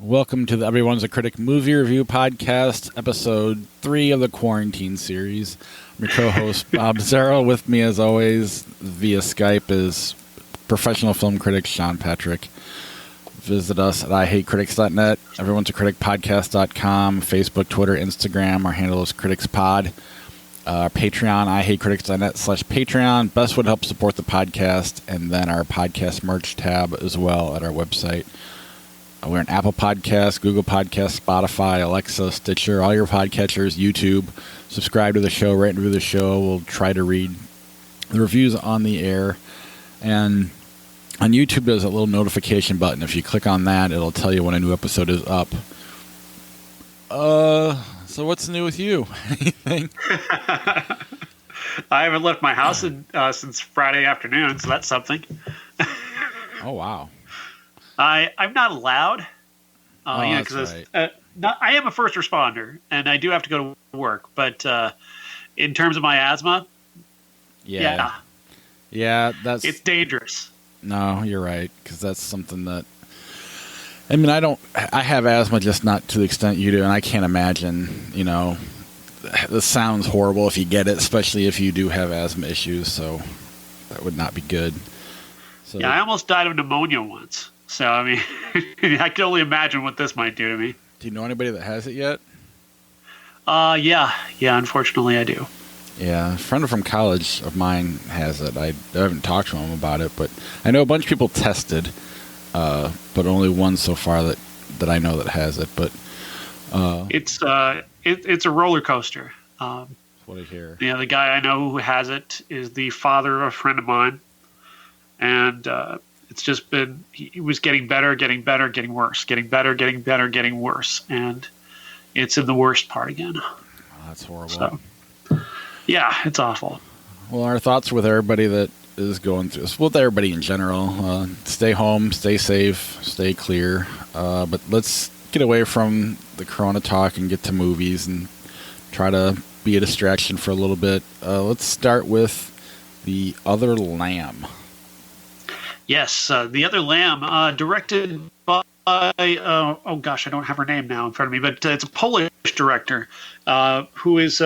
Welcome to the Everyone's a Critic movie review podcast, episode 3 of the quarantine series. I'm your co-host, Bob Zero. With me, as always, via Skype is professional film critic Sean Patrick. Visit us at IHateCritics.net, Everyone's a Critic Podcast.com, Facebook, Twitter, Instagram. Our handle is CriticsPod. Our Patreon, IHateCritics.net/Patreon. Best would help support the podcast, and then our podcast merch tab as well at our website. We're on Apple Podcasts, Google Podcasts, Spotify, Alexa, Stitcher, all your podcatchers, YouTube. Subscribe to the show, rate and review the show. We'll try to read the reviews on the air. And on YouTube, there's a little notification button. If you click on that, it'll tell you when a new episode is up. So what's new with you? Anything? I haven't left my house since Friday afternoon, so that's something. Oh, wow. I'm not allowed. Because right. I am a first responder, and I do have to go to work. But in terms of my asthma, yeah, it's dangerous. No, you're right, because that's something that. I mean, I have asthma, just not to the extent you do, and I can't imagine. This sounds horrible if you get it, especially if you do have asthma issues. So that would not be good. So, yeah, I almost died of pneumonia once. So, I mean, I can only imagine what this might do to me. Do you know anybody that has it yet? Yeah, unfortunately I do. Yeah, a friend from college of mine has it. I haven't talked to him about it, but I know a bunch of people tested, but only one so far that I know that has it. But it's a roller coaster. That's what I hear. The guy I know who has it is the father of a friend of mine, and it's just been, he was getting better, getting worse, getting better, getting worse. And it's in the worst part again. Oh, that's horrible. So, yeah, it's awful. Well, our thoughts with everybody that is going through this, with everybody in general. Stay home, stay safe, stay clear. But let's get away from the corona talk and get to movies and try to be a distraction for a little bit. Let's start with The Other Lamb. Yes, The Other Lamb, directed by, I don't have her name now in front of me, but it's a Polish director who is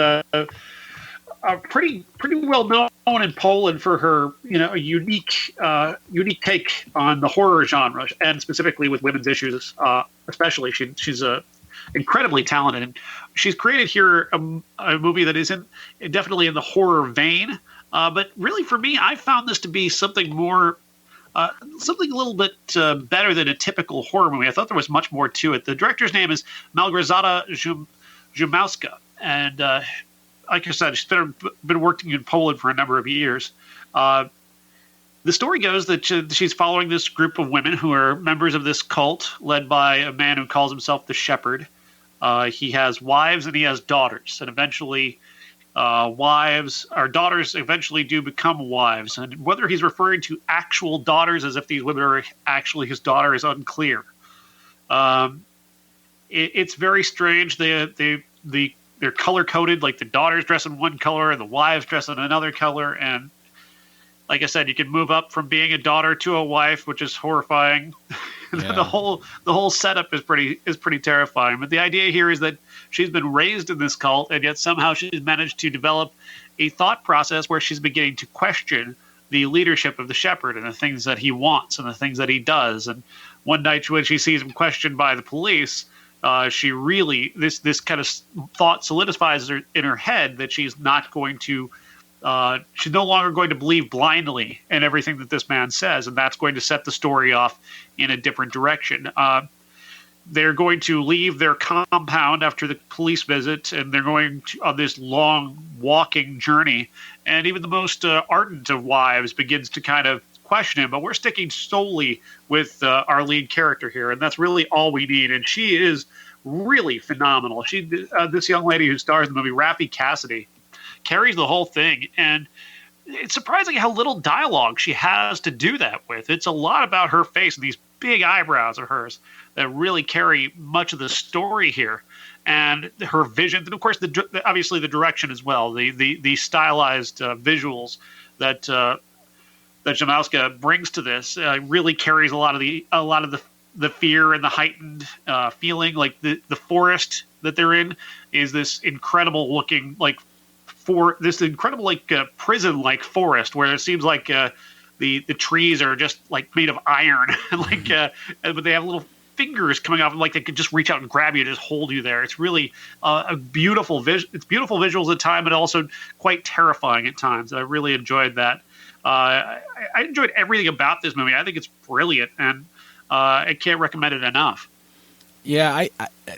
pretty well known in Poland for her, a unique take on the horror genre, and specifically with women's issues. Especially, she's incredibly talented, and she's created here a movie that is definitely in the horror vein. But really, for me, I found this to be something more. Something a little bit better than a typical horror movie. I thought there was much more to it. The director's name is Małgorzata Jumowska, and like I said, she's been working in Poland for a number of years. The story goes that she's following this group of women who are members of this cult led by a man who calls himself the Shepherd. He has wives and he has daughters, and eventually daughters eventually do become wives, and whether he's referring to actual daughters as if these women are actually his daughter is unclear. It's very strange. They're color coded, like the daughters dress in one color and the wives dress in another color. And like I said, you can move up from being a daughter to a wife, which is horrifying. Yeah. the whole setup is pretty terrifying. But the idea here is that she's been raised in this cult, and yet somehow she's managed to develop a thought process where she's beginning to question the leadership of the Shepherd and the things that he wants and the things that he does. And one night when she sees him questioned by the police, she really, this kind of thought solidifies in her head that she's not going to, she's no longer going to believe blindly in everything that this man says, and that's going to set the story off in a different direction. They're going to leave their compound after the police visit, and they're going on this long walking journey. And even the most ardent of wives begins to kind of question him. But we're sticking solely with our lead character here, and that's really all we need. And she is really phenomenal. This young lady who stars in the movie, Raffi Cassidy, carries the whole thing. And it's surprising how little dialogue she has to do that with. It's a lot about her face and these big eyebrows of hers that really carry much of the story here, and her vision, and of course obviously the direction as well, the stylized visuals that Jamowska brings to this really carries a lot of the the fear and the heightened feeling. Like the forest that they're in is this incredible looking prison like forest where it seems like the trees are just like made of iron, but they have little fingers coming off, like they could just reach out and grab you, and just hold you there. It's really a beautiful It's beautiful visuals at times, but also quite terrifying at times. I really enjoyed that. I enjoyed everything about this movie. I think it's brilliant, and I can't recommend it enough. Yeah,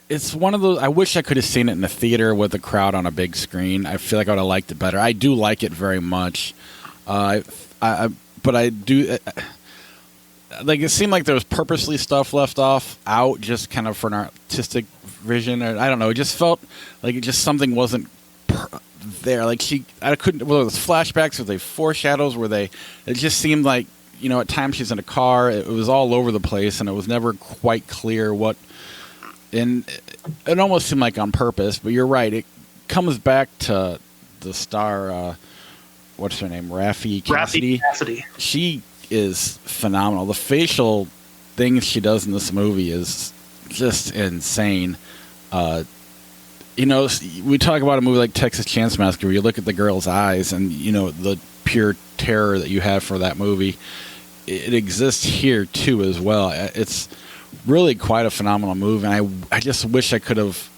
it's one of those. I wish I could have seen it in the theater with a crowd on a big screen. I feel like I would have liked it better. I do like it very much, but I do. Like, it seemed like there was purposely stuff left out just kind of for an artistic vision, or I don't know. It just felt like something wasn't there. Like I couldn't. Well, it was flashbacks, were they foreshadows? It just seemed like, at times she's in a car. It was all over the place, and it was never quite clear what. And it almost seemed like on purpose, but you're right. It comes back to the star. What's her name? Raffi Cassidy. She is phenomenal. The facial things she does in this movie is just insane. We talk about a movie like Texas Chainsaw Massacre, where you look at the girl's eyes and, the pure terror that you have for that movie. It exists here, too, as well. It's really quite a phenomenal movie, and I just wish I could have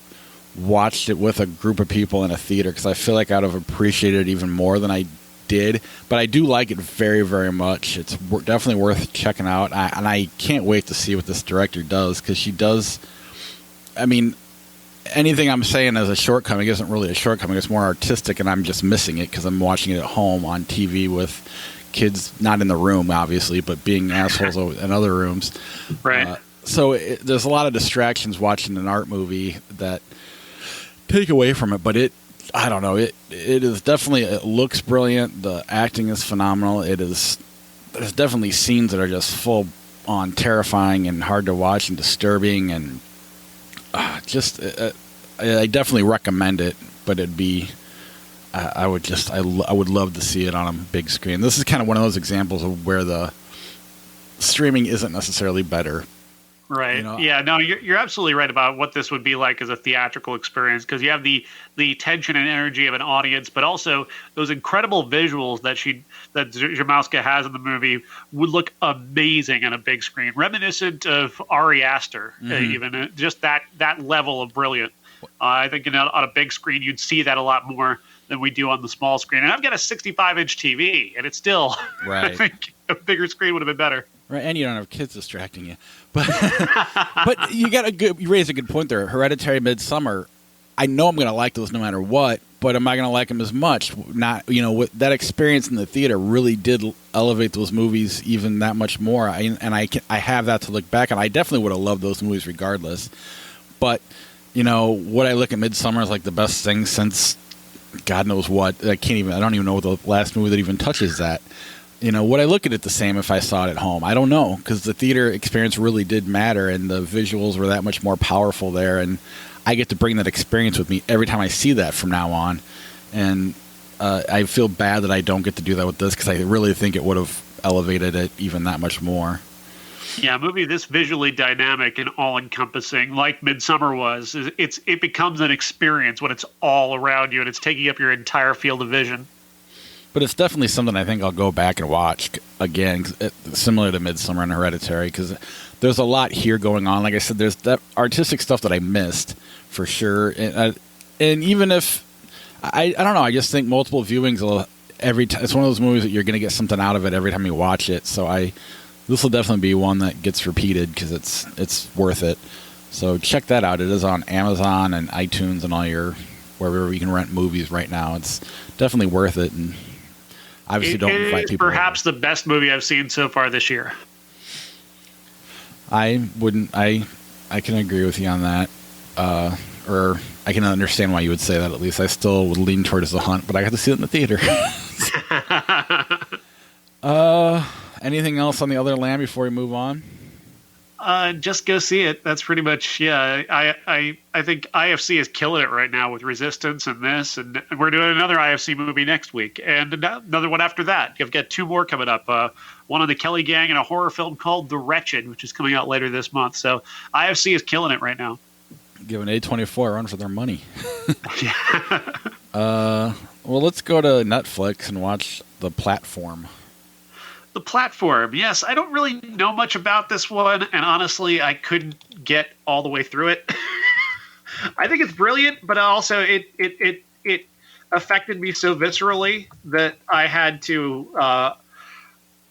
watched it with a group of people in a theater, because I feel like I'd have appreciated it even more than I did. But I do like it very, very much. It's definitely worth checking out, and I can't wait to see what this director does, because she does. I mean, anything I'm saying as a shortcoming isn't really a shortcoming. It's more artistic, and I'm just missing it because I'm watching it at home on TV with kids not in the room, obviously, but being assholes in other rooms. Right. So there's a lot of distractions watching an art movie that take away from it, but I don't know. It is definitely. It looks brilliant. The acting is phenomenal. There's definitely scenes that are just full on terrifying and hard to watch and disturbing, and I definitely recommend it. But it'd be. I would love to see it on a big screen. This is kind of one of those examples of where the streaming isn't necessarily better. Right. Yeah. No, you're absolutely right about what this would be like as a theatrical experience, because you have the tension and energy of an audience, but also those incredible visuals that Jamowska has in the movie would look amazing on a big screen, reminiscent of Ari Aster, even just that level of brilliant. I think on a big screen you'd see that a lot more than we do on the small screen. And I've got a 65-inch TV, and it's still. Right. I think a bigger screen would have been better. Right, and you don't have kids distracting you. But you raise a good point there. Hereditary, Midsommar, I know I'm going to like those no matter what, but am I going to like them as much? Not, that experience in the theater really did elevate those movies even that much more. I have that to look back on. I definitely would have loved those movies regardless. But, what I look at Midsommar is like the best thing since God knows what. I don't even know the last movie that even touches that. Would I look at it the same if I saw it at home? I don't know, because the theater experience really did matter, and the visuals were that much more powerful there, and I get to bring that experience with me every time I see that from now on. And I feel bad that I don't get to do that with this, because I really think it would have elevated it even that much more. Yeah, a movie this visually dynamic and all-encompassing, like Midsommar was, it becomes an experience when it's all around you and it's taking up your entire field of vision. But it's definitely something I think I'll go back and watch again, similar to Midsommar and Hereditary, because there's a lot here going on. Like I said, there's that artistic stuff that I missed for sure. And even if I don't know, I just think multiple viewings every time. It's one of those movies that you're going to get something out of it every time you watch it. So this will definitely be one that gets repeated because it's worth it. So check that out. It is on Amazon and iTunes and all wherever you can rent movies right now. It's definitely worth it, and obviously don't invite people. Perhaps the best movie I've seen so far this year. I can agree with you on that. Or I can understand why you would say that, at least. I still would lean towards The Hunt, but I got to see it in the theater. Anything else on The Other Land before we move on? Just go see it. That's pretty much, yeah. I think IFC is killing it right now with Resistance and this, and we're doing another IFC movie next week, and another one after that. You've got two more coming up. One on the Kelly Gang and a horror film called The Wretched, which is coming out later this month. So IFC is killing it right now. Giving A24 a run for their money. Yeah. Well, let's go to Netflix and watch The Platform. The Platform, yes. I don't really know much about this one, and honestly, I couldn't get all the way through it. I think it's brilliant, but also it affected me so viscerally that I had to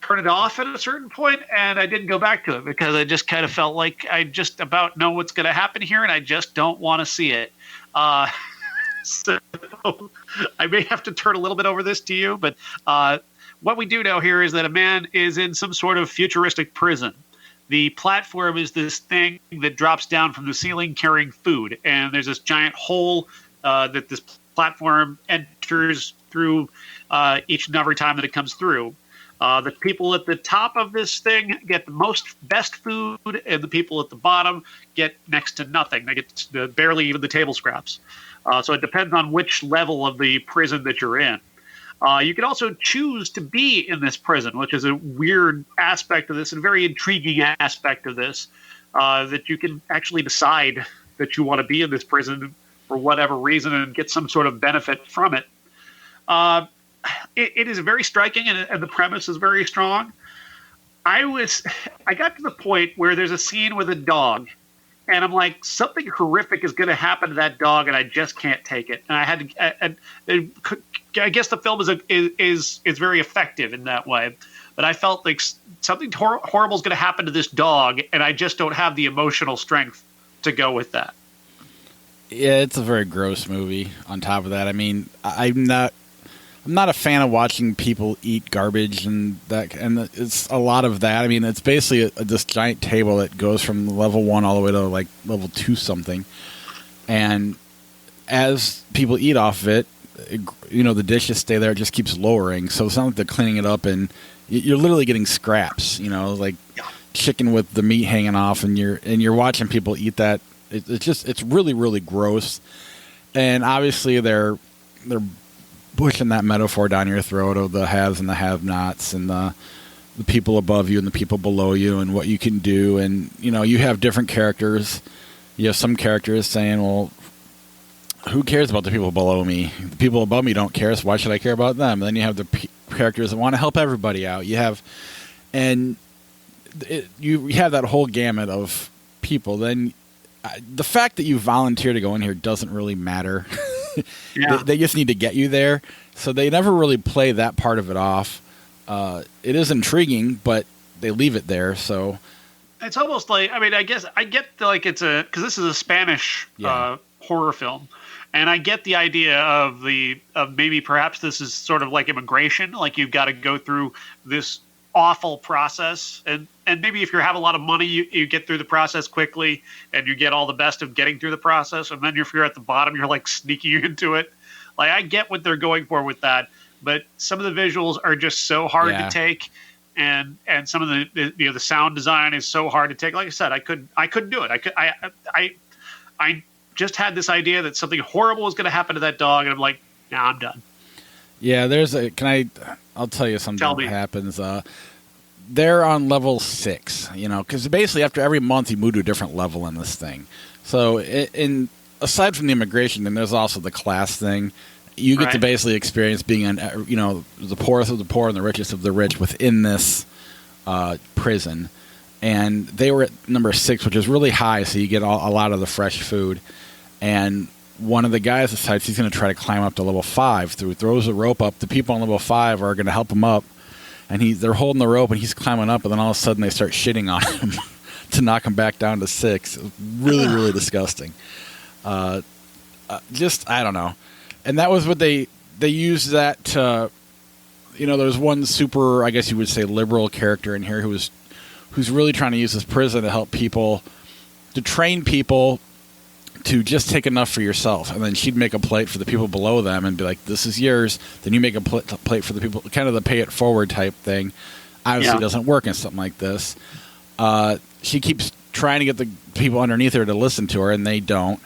turn it off at a certain point, and I didn't go back to it because I just kind of felt like I just about know what's going to happen here, and I just don't want to see it. So I may have to turn a little bit over this to you, but what we do know here is that a man is in some sort of futuristic prison. The platform is this thing that drops down from the ceiling carrying food, and there's this giant hole that this platform enters through each and every time that it comes through. The people at the top of this thing get the best food, and the people at the bottom get next to nothing. They get barely even the table scraps. So it depends on which level of the prison that you're in. You can also choose to be in this prison, which is a weird aspect of this and a very intriguing aspect of this, that you can actually decide that you want to be in this prison for whatever reason and get some sort of benefit from it. It is very striking, and the premise is very strong. I got to the point where there's a scene with a dog, and I'm like, something horrific is going to happen to that dog, and I just can't take it. And I had to. I guess the film is very effective in that way, but I felt like something horrible is going to happen to this dog, and I just don't have the emotional strength to go with that. Yeah, it's a very gross movie. On top of that, I mean, I'm not a fan of watching people eat garbage and it's a lot of that. I mean, it's basically this giant table that goes from level 1 all the way to like level 2 something, and as people eat off of it, the dishes stay there. It just keeps lowering, so it's not like they're cleaning it up, and you're literally getting scraps. Like chicken with the meat hanging off, and you're watching people eat that. It's really, really gross, and obviously they're pushing that metaphor down your throat of the haves and the have-nots, and the people above you and the people below you, and what you can do. And you have different characters. You have some characters saying, well, who cares about the people below me? The people above me don't care, so why should I care about them? And then you have the characters that want to help everybody out. You have that whole gamut of people. Then the fact that you volunteer to go in here doesn't really matter. Yeah. They just need to get you there. So they never really play that part of it off. It is intriguing, but they leave it there. So it's almost like, I guess I get because this is a Spanish horror film. And I get the idea of maybe perhaps this is sort of like immigration, like you've got to go through this awful process, and maybe if you have a lot of money, you get through the process quickly, and you get all the best of getting through the process, and then if you're at the bottom, you're like sneaking into it. Like, I get what they're going for with that, but some of the visuals are just so hard to take, and some of the sound design is so hard to take. Like I said, I couldn't do it. I just had this idea that something horrible was going to happen to that dog, and I'm like, nah, I'm done. Yeah, I'll tell you something that happens. They're on level 6, because basically after every month you move to a different level in this thing. So aside from the immigration, then there's also the class thing. You get to basically experience being the poorest of the poor and the richest of the rich within this prison. And they were at number 6, which is really high, so you get a lot of the fresh food. And one of the guys decides he's going to try to climb up to level 5. So he throws a rope up. The people on level 5 are going to help him up. And they're holding the rope, and he's climbing up, and then all of a sudden they start shitting on him to knock him back down to 6. It was really, really disgusting. I don't know. And that was what they used that to, there's one super, I guess you would say, liberal character in here who's really trying to use this prison to help people, to train people to just take enough for yourself. And then she'd make a plate for the people below them and be like, this is yours. Then you make a plate for the people, kind of the pay it forward type thing. Obviously doesn't work in something like this. She keeps trying to get the people underneath her to listen to her, and they don't.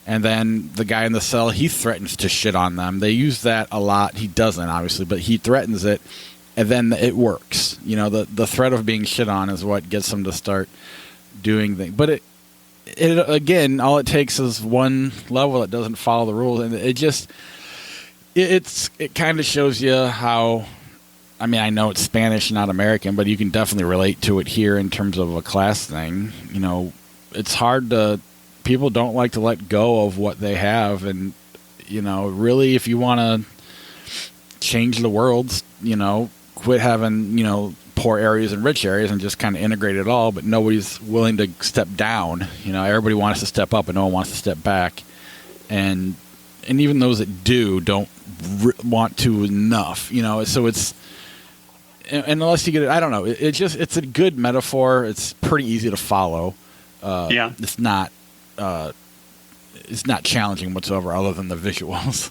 And then the guy in the cell, he threatens to shit on them. They use that a lot. He doesn't, obviously, but he threatens it, and then it works. You know, the threat of being shit on is what gets them to start doing things. But it again, all it takes is one level that doesn't follow the rules, and it kind of shows you how. I mean, I know it's Spanish, not American, but you can definitely relate to it here in terms of a class thing. You know, it's hard to. People don't like to let go of what they have, and you know, really, if you want to change the world, you know, quit having, you know, poor areas and rich areas and just kind of integrate it all. But nobody's willing to step down. You know, everybody wants to step up, and no one wants to step back. And even those that do don't want to enough. You know, so it's. And unless you get it, I don't know. It's a good metaphor. It's pretty easy to follow. Yeah, it's not challenging whatsoever, other than the visuals.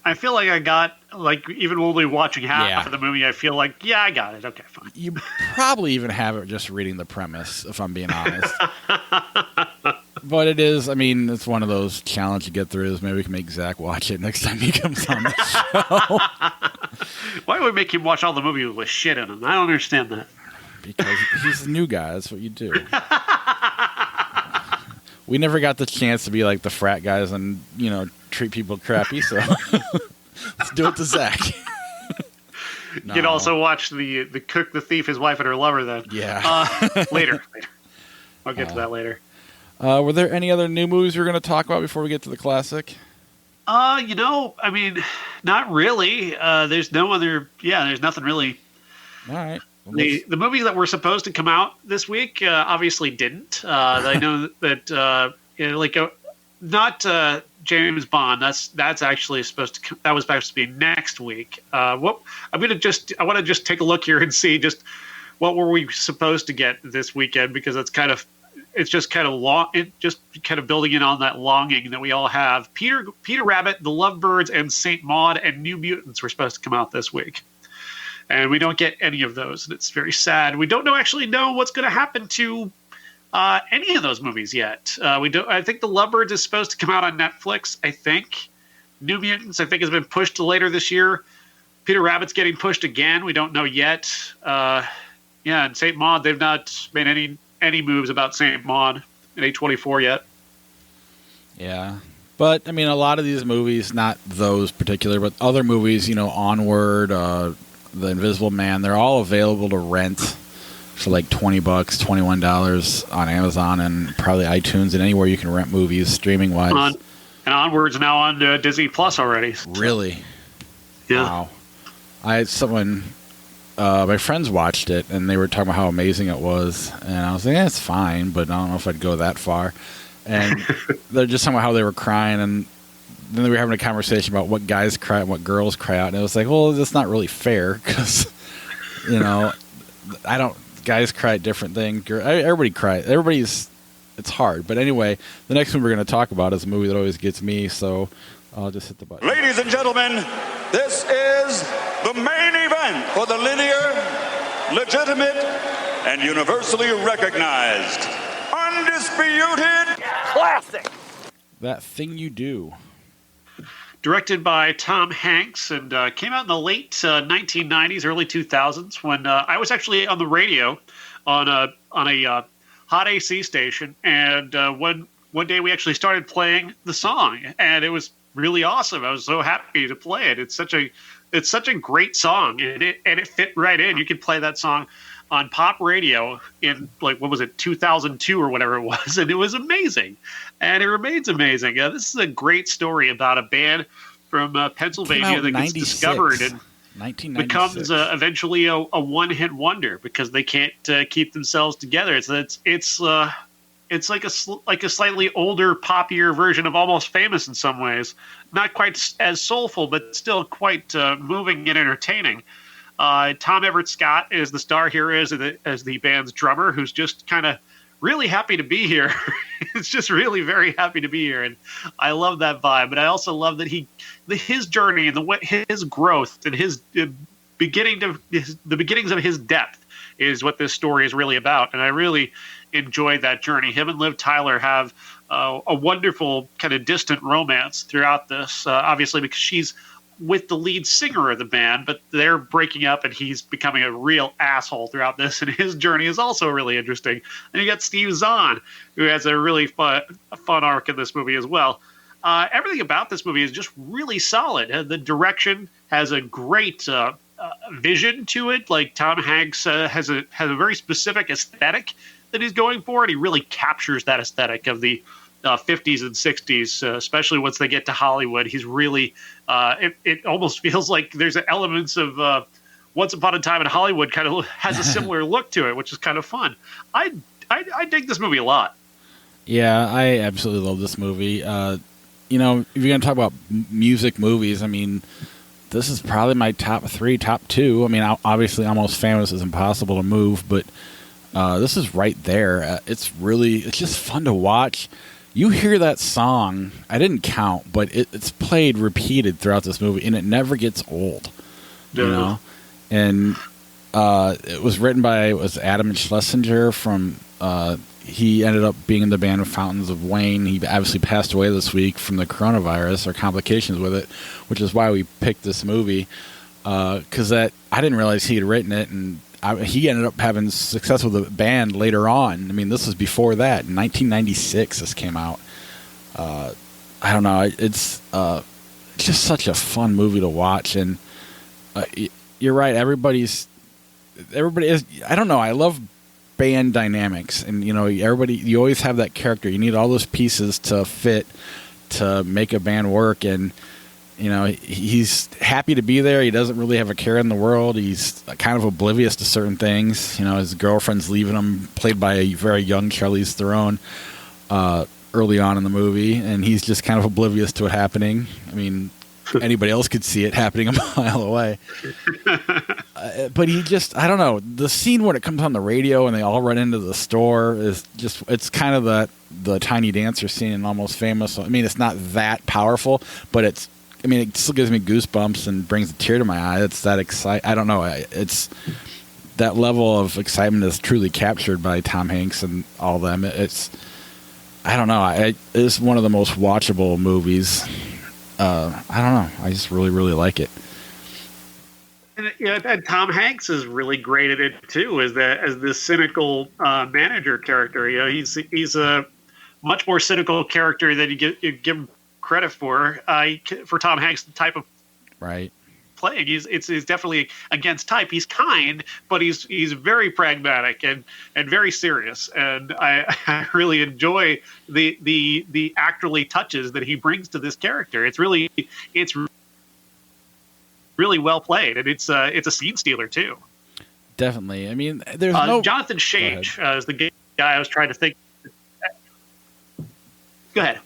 I feel like I got, like, even only watching half of the movie, I feel like, I got it. Okay, fine. You probably even have it just reading the premise, if I'm being honest. But it is, I mean, it's one of those challenge to get through. Maybe we can make Zach watch it next time he comes on the show. Why would we make him watch all the movies with shit in them? I don't understand that. Because he's a new guy. That's what you do. We never got the chance to be like the frat guys and, you know, treat people crappy, so let's do it to Zach. No. You can also watch the Cook, the Thief, his wife, and her lover then. Yeah. Later. I'll get to that later. Were there any other new movies we're going to talk about before we get to the classic? You know, I mean, not really. There's no other, there's nothing really. All right. Well, the movie that were supposed to come out this week obviously didn't. I know that not James Bond. That's actually supposed to. That was supposed to be next week. I want to just take a look here and see just what were we supposed to get this weekend, because it's just kind of long. It just kind of building in on that longing that we all have. Peter Rabbit, The Lovebirds, and Saint Maud and New Mutants were supposed to come out this week. And we don't get any of those, and it's very sad. We don't actually know what's going to happen to any of those movies yet. We don't. I think The Lovebirds is supposed to come out on Netflix. I think New Mutants, I think, has been pushed to later this year. Peter Rabbit's getting pushed again. We don't know yet. And Saint Maud, they've not made any moves about Saint Maud in A24 yet. Yeah. But, I mean, a lot of these movies, not those particular, but other movies, you know, Onward, The Invisible Man, they're all available to rent for like $20, $21 on Amazon and probably iTunes and anywhere you can rent movies streaming wise. And Onward's now on Disney Plus already. Really? Yeah. Wow. I had someone, my friends watched it and they were talking about how amazing it was, and I was like, it's fine, but I don't know if I'd go that far. And they're just talking about how they were crying, and then they were having a conversation about what guys cry and what girls cry out, and it was like, well, that's not really fair, because, you know, guys cry at different things. Everybody cries. It's hard. But anyway, the next one we're going to talk about is a movie that always gets me, so I'll just hit the button. Ladies and gentlemen, this is the main event for the linear, legitimate, and universally recognized, undisputed classic. That Thing You Do. Directed by Tom Hanks, and came out in the late 1990s, early 2000s, when I was actually on the radio on a hot AC station, and one day we actually started playing the song, and it was really awesome. I was so happy to play it. It's such a great song, and it fit right in. You could play that song on pop radio in, like, what was it, 2002 or whatever it was, and it was amazing, and it remains amazing. This is a great story about a band from Pennsylvania that gets discovered and becomes eventually a one-hit wonder because they can't keep themselves together. It's like a slightly older, poppier version of Almost Famous in some ways. Not quite as soulful, but still quite moving and entertaining. Tom Everett Scott is the star here as the band's drummer, who's just kind of really happy to be here. It's just really very happy to be here, and I love that vibe. But I also love that his journey and his growth and the beginnings of his depth is what this story is really about. And I really enjoyed that journey. Him and Liv Tyler have a wonderful kind of distant romance throughout this, obviously because she's with the lead singer of the band, but they're breaking up and he's becoming a real asshole throughout this, and his journey is also really interesting. And you got Steve Zahn, who has a really fun arc in this movie as well. Everything about this movie is just really solid. The direction has a great vision to it. Like Tom Hanks has a very specific aesthetic that he's going for, and he really captures that aesthetic of the 50s and 60s, especially once they get to Hollywood. He's really it almost feels like there's elements of Once Upon a Time in Hollywood kind of has a similar look to it, which is kind of fun. I dig this movie a lot. Yeah, I absolutely love this movie. You know, if you're going to talk about music movies, I mean, this is probably my top 3, top 2. I mean, obviously, Almost Famous is impossible to move, but this is right there. It's just fun to watch. You hear that song, I didn't count, but it's played repeated throughout this movie, and it never gets old. You know? And it was written by Adam Schlesinger from... he ended up being in the band Fountains of Wayne. He obviously passed away this week from the coronavirus or complications with it, which is why we picked this movie. Because I didn't realize he had written it, and he ended up having success with the band later on. I mean, this was before that. In 1996, this came out. I don't know. It's just such a fun movie to watch, and you're right. Everybody is. I don't know. I love band dynamics, and you always have that character. You need all those pieces to fit to make a band work, and he's happy to be there. He doesn't really have a care in the world. He's kind of oblivious to certain things. His girlfriend's leaving him, played by a very young Charlize Theron, early on in the movie, and he's just kind of oblivious to it happening. I mean, anybody else could see it happening a mile away. But I don't know. The scene when it comes on the radio and they all run into the store it's kind of the Tiny Dancer scene in Almost Famous. I mean, it's not that powerful, but it still gives me goosebumps and brings a tear to my eye. It's that I don't know. It's that level of excitement is truly captured by Tom Hanks and all of them. I don't know. It's one of the most watchable movies. I don't know. I just really, really like it. And Tom Hanks is really great at it too, as this cynical manager character. He's a much more cynical character than you give him credit for. For Tom Hanks, the type of playing, it's definitely against type. He's kind, but he's very pragmatic and very serious. And I really enjoy the actorly touches that he brings to this character. It's really well played, and it's a scene stealer too. Definitely. I mean, there's Jonathan Shage is the guy I was trying to think. Go ahead.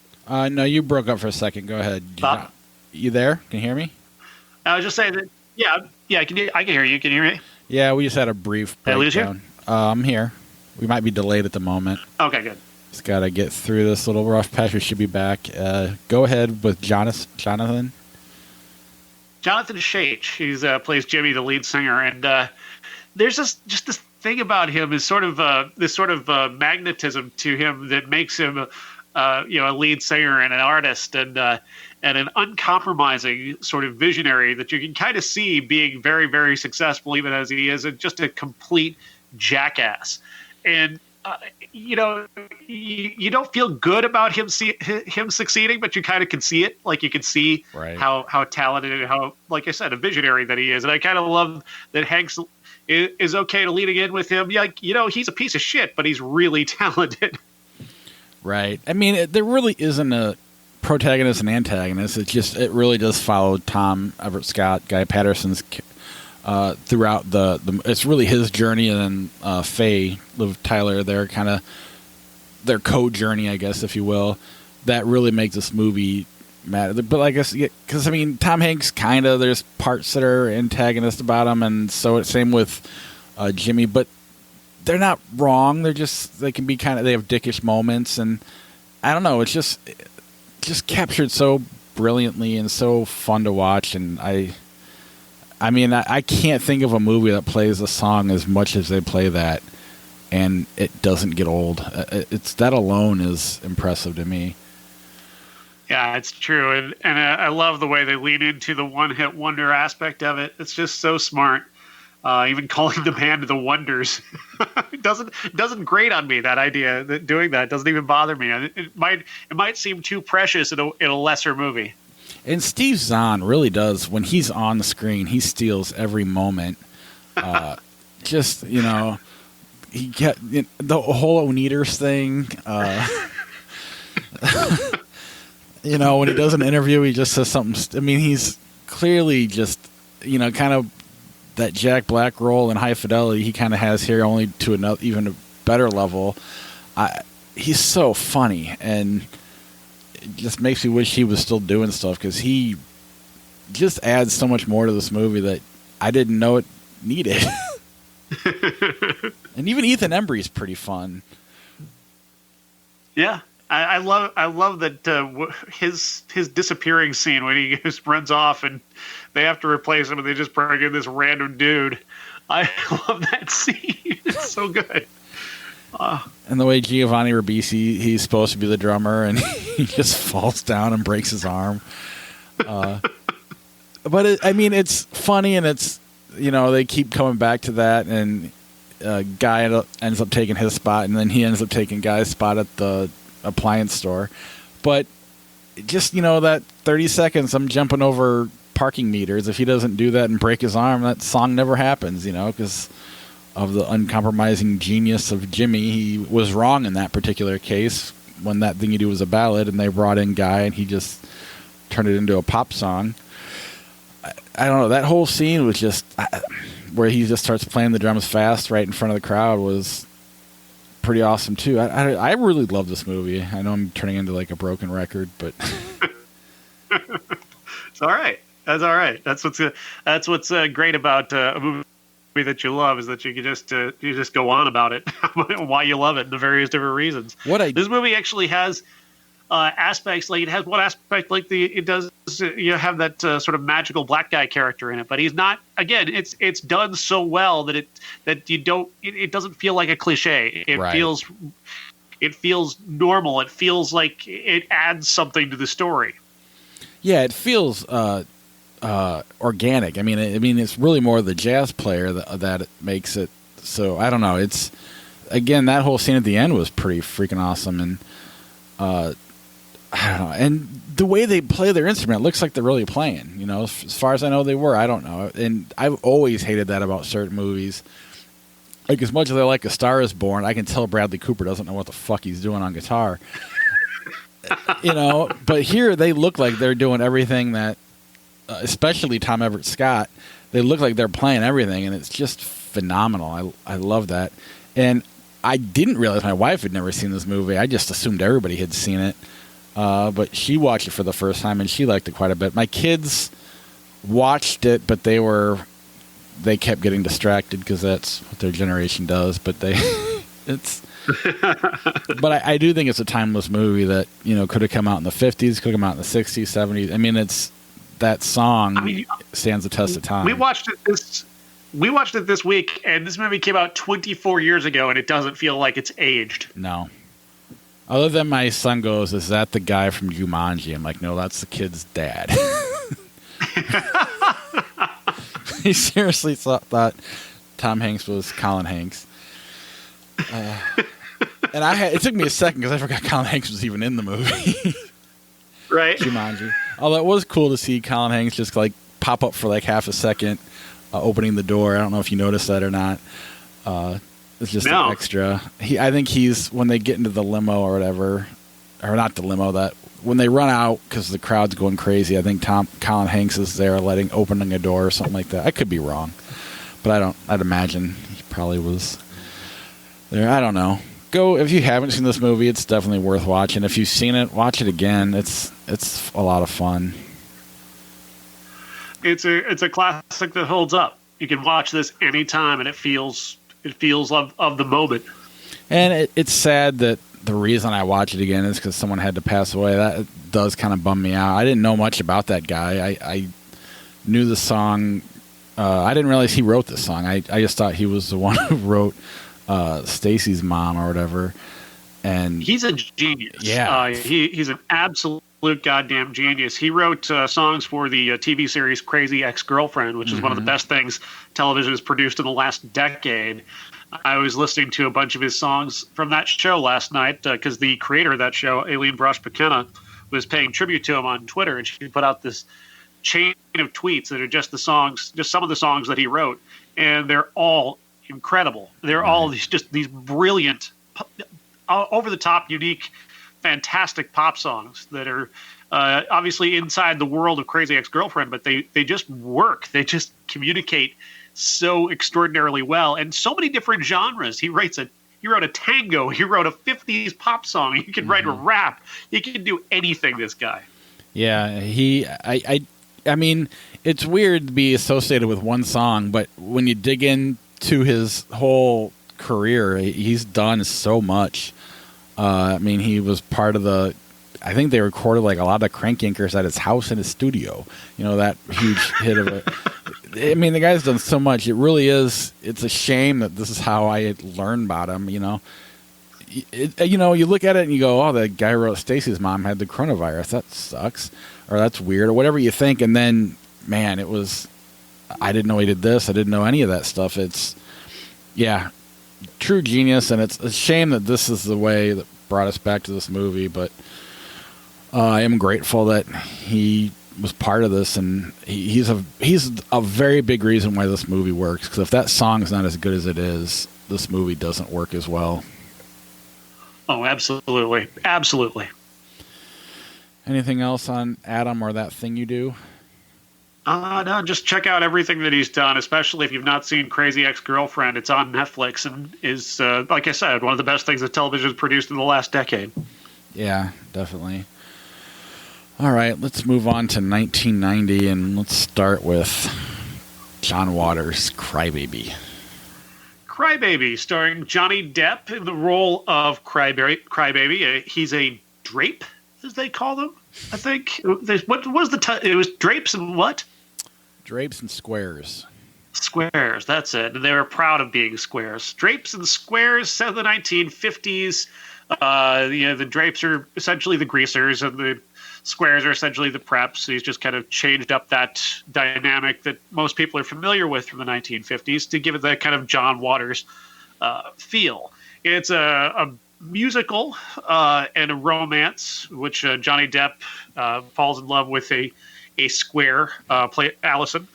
No, you broke up for a second. Go ahead. Bob? You there? Can you hear me? I was just saying that. Yeah. I can hear you. Can you hear me? Yeah, we just had a brief breakdown. Did I lose you? I'm here. We might be delayed at the moment. Okay, good. Just got to get through this little rough patch. We should be back. Go ahead with Jonathan. Jonathan Shage. He plays Jimmy, the lead singer, and there's just this thing about him is sort of this sort of magnetism to him that makes him a lead singer and an artist and an uncompromising sort of visionary that you can kind of see being very, very successful, even as he is just a complete jackass. And you don't feel good about him succeeding, but you kind of can see it. Like you can see how talented and how, like I said, a visionary that he is. And I kind of love that Hanks is okay to leading in with him. Like, he's a piece of shit, but he's really talented. Right. I mean, there really isn't a protagonist and antagonist. It really does follow Tom Everett Scott, Guy Patterson's throughout it's really his journey, and then Faye, Liv Tyler, their co-journey, I guess, if you will, that really makes this movie matter. But I guess, because, Tom Hanks there's parts that are antagonist about him, and so it's same with Jimmy, but they're not wrong. They can be they have dickish moments, and I don't know, it's just captured so brilliantly and so fun to watch, and I can't think of a movie that plays a song as much as they play that. and it doesn't get old. It's that alone is impressive to me. Yeah, it's true, and I love the way they lean into the one-hit wonder aspect of it. It's just so smart. Even calling the band the Wonders it doesn't grate on me. That idea that doing that doesn't even bother me. It might seem too precious in a lesser movie. And Steve Zahn really does, when he's on the screen, he steals every moment. Just, he get the whole Oneaters thing. When he does an interview, he just says something. I mean, he's clearly just, kind of that Jack Black role in High Fidelity. He kind of has here, only to another, even a better level. He's so funny, and it just makes me wish he was still doing stuff, because he just adds so much more to this movie that I didn't know it needed. And even Ethan Embry's pretty fun. Yeah. I love that his disappearing scene when he just runs off and they have to replace him and they just bring in this random dude. I love that scene. It's so good. And the way Giovanni Ribisi, he's supposed to be the drummer, and he just falls down and breaks his arm. But it's funny, and it's they keep coming back to that, and Guy ends up taking his spot, and then he ends up taking Guy's spot at the appliance store. But just that 30 seconds I'm jumping over parking meters, if he doesn't do that and break his arm, that song never happens, because of the uncompromising genius of Jimmy. He was wrong in that particular case when That Thing You Do was a ballad and they brought in Guy and he just turned it into a pop song. I don't know, that whole scene was just where he just starts playing the drums fast right in front of the crowd was pretty awesome too. I really love this movie. I know I'm turning into like a broken record, but it's all right. That's all right. That's what's great about a movie that you love, is that you can just go on about it, why you love it, and the various different reasons. This movie actually has aspects, like it has one aspect like it does have that sort of magical black guy character in it, but he's not. Again, it's done so well that it doesn't feel like a cliche. It feels normal. It feels like it adds something to the story. Yeah, it feels organic. I mean, it's really more the jazz player that makes it. So I don't know. It's, again, that whole scene at the end was pretty freaking awesome, and I don't know. And the way they play their instrument, it looks like they're really playing. As far as I know, they were. I don't know. And I've always hated that about certain movies. Like, as much as I like A Star Is Born, I can tell Bradley Cooper doesn't know what the fuck he's doing on guitar. But here they look like they're doing everything that, especially Tom Everett Scott, they look like they're playing everything, and it's just phenomenal. I love that. And I didn't realize my wife had never seen this movie. I just assumed everybody had seen it. But she watched it for the first time, and she liked it quite a bit. My kids watched it, but they kept getting distracted because that's what their generation does. But but I do think it's a timeless movie that could have come out in the 50s, could have come out in the 60s, 70s. I mean, that song stands the test of time. We watched it this week, and this movie came out 24 years ago, and it doesn't feel like it's aged. No. Other than my son goes, "Is that the guy from Jumanji?" I'm like, "No, that's the kid's dad." He seriously thought Tom Hanks was Colin Hanks. And it took me a second because I forgot Colin Hanks was even in the movie. Right. Jumanji. Although it was cool to see Colin Hanks just like pop up for like half a second, opening the door. I don't know if you noticed that or not. It's just an extra. I think he's, when they get into the limo or whatever, or not the limo, that when they run out because the crowd's going crazy, I think Colin Hanks is there opening a door or something like that. I could be wrong, but I'd imagine he probably was there. I don't know. If you haven't seen this movie, it's definitely worth watching. If you've seen it, watch it again. It's a lot of fun. It's a classic that holds up. You can watch this anytime, and it feels of the moment. And it's sad that the reason I watch it again is because someone had to pass away. That does kind of bum me out. I didn't know much about that guy. I knew the song. I didn't realize he wrote this song. I just thought he was the one who wrote Stacy's mom or whatever. And he's a genius. Yeah. He's an absolute goddamn genius. He wrote songs for the TV series Crazy Ex-Girlfriend, which is one of the best things television has produced in the last decade. I was listening to a bunch of his songs from that show last night because the creator of that show, Aileen Brosh McKenna, was paying tribute to him on Twitter, and she put out this chain of tweets that are just the songs, just some of the songs that he wrote, and they're all incredible. They're all these brilliant, over-the-top, unique, fantastic pop songs that are obviously inside the world of Crazy Ex-Girlfriend, but they just work. They just communicate so extraordinarily well, and so many different genres. He wrote a tango. He wrote a 50s pop song. He can write a rap. He can do anything, this guy. Yeah, I mean, it's weird to be associated with one song, but when you dig into his whole career, he's done so much. I mean, he was part of I think they recorded like a lot of Crank Yankers at his house in his studio. You know, that huge hit of it. I mean, the guy's done so much. It really is. It's a shame that this is how I learned about him. You know, you look at it and you go, "Oh, the guy who wrote Stacy's mom had the coronavirus. That sucks," or "That's weird," or whatever you think. And then, man, it was. I didn't know he did this. I didn't know any of that stuff. It's, true genius, and it's a shame that this is the way that brought us back to this movie. But I am grateful that he was part of this, and he's a very big reason why this movie works. Because if that song's not as good as it is, this movie doesn't work as well. Oh, absolutely, absolutely. Anything else on Adam or That Thing You Do? No, just check out everything that he's done, especially if you've not seen Crazy Ex-Girlfriend. It's on Netflix and is, like I said, one of the best things that television has produced in the last decade. Yeah, definitely. All right, let's move on to 1990, and let's start with John Waters' Crybaby. Crybaby, starring Johnny Depp in the role of Crybaby. He's a drape, as they call them, I think. What was the title? It was Drapes and what? Drapes and Squares. Squares, that's it. And they were proud of being squares. Drapes and Squares, set in the 1950s. The drapes are essentially the greasers, and the squares are essentially the preps. He's just kind of changed up that dynamic that most people are familiar with from the 1950s to give it that kind of John Waters feel. It's a musical and a romance, which Johnny Depp falls in love with a square named Allison,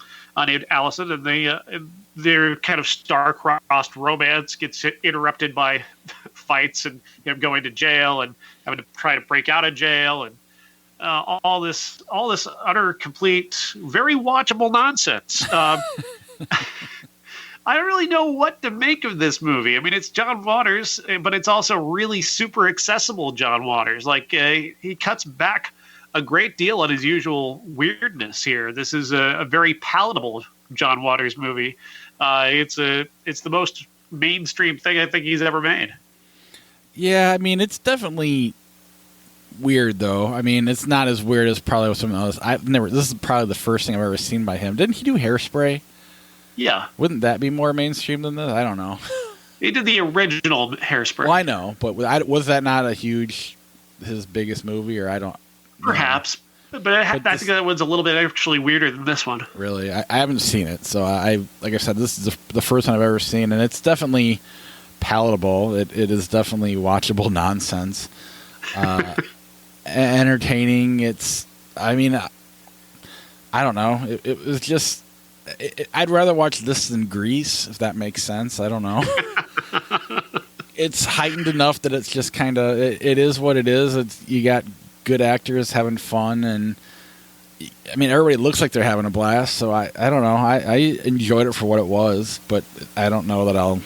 and their kind of star-crossed romance gets interrupted by fights and him going to jail and having to try to break out of jail and all this utter, complete, very watchable nonsense. I don't really know what to make of this movie. I mean, it's John Waters, but it's also really super accessible John Waters. Like, he cuts back a great deal on his usual weirdness here. This is a very palatable John Waters movie. It's the most mainstream thing I think he's ever made. Yeah, I mean, it's definitely weird, though. I mean, it's not as weird as probably some of those. This is probably the first thing I've ever seen by him. Didn't he do Hairspray? Yeah. Wouldn't that be more mainstream than this? I don't know. He did the original Hairspray. Well, I know, but was that not his biggest movie, or I don't know. Perhaps. But I think that one's a little bit actually weirder than this one. Really? I haven't seen it, so like I said, this is the first one I've ever seen, and it's definitely palatable. It is definitely watchable nonsense. Entertaining. I don't know. It was just, I'd rather watch this than Grease, if that makes sense. I don't know. It's heightened enough that it's just kind of, it is what it is. You got good actors having fun, and I mean, everybody looks like they're having a blast, so I don't know. I enjoyed it for what it was, but I don't know that I'll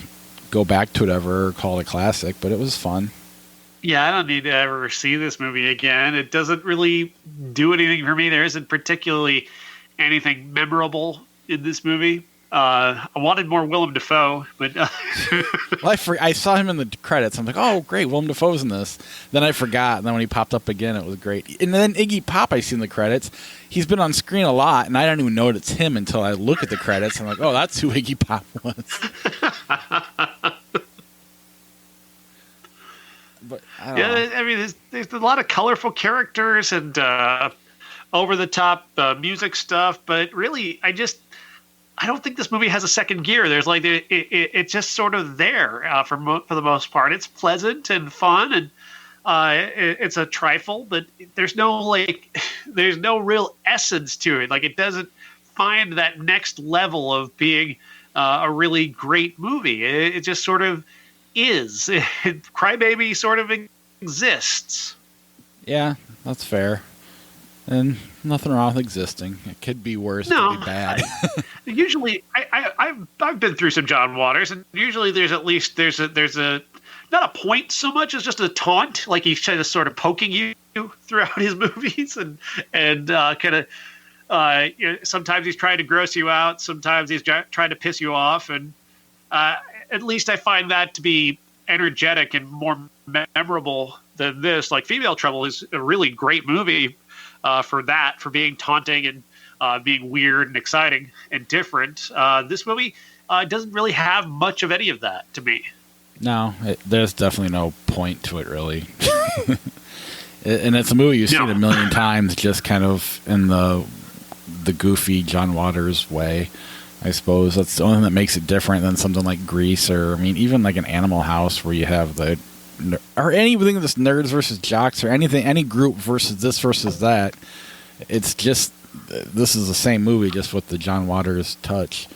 go back to it ever or call it a classic, but it was fun. Yeah, I don't need to ever see this movie again. It doesn't really do anything for me. There isn't particularly anything memorable in this movie. I wanted more Willem Dafoe, but well, I saw him in the credits. I'm like, oh, great, Willem Dafoe's in this. Then I forgot, and then when he popped up again, it was great. And then Iggy Pop, I see in the credits. He's been on screen a lot, and I don't even know it's him until I look at the credits. I'm like, oh, that's who Iggy Pop was. But I don't know. I mean, there's a lot of colorful characters and over the top music stuff, but really, I don't think this movie has a second gear. There's like it's just sort of there for the most part. It's pleasant and fun, and it's a trifle, but there's no real essence to it. Like, it doesn't find that next level of being a really great movie. It just sort of is. Crybaby sort of exists. Yeah, that's fair. And nothing wrong with existing. It could be worse. No, it could be bad. Usually, I've been through some John Waters, and usually there's a not a point so much as just a taunt. Like, he's just sort of poking you throughout his movies, and kind of sometimes he's trying to gross you out, sometimes he's trying to piss you off, and at least I find that to be energetic and more memorable than this. Like, Female Trouble is a really great movie. For being taunting and being weird and exciting and different. This movie doesn't really have much of any of that to me. No, there's definitely no point to it, really. And it's a movie you've seen a million times, just kind of in the goofy John Waters way, I suppose. That's the only thing that makes it different than something like Grease, or, I mean, even like an Animal House, where you have or anything that's nerds versus jocks, or anything, any group versus this versus that. It's just, this is the same movie, just with the John Waters touch.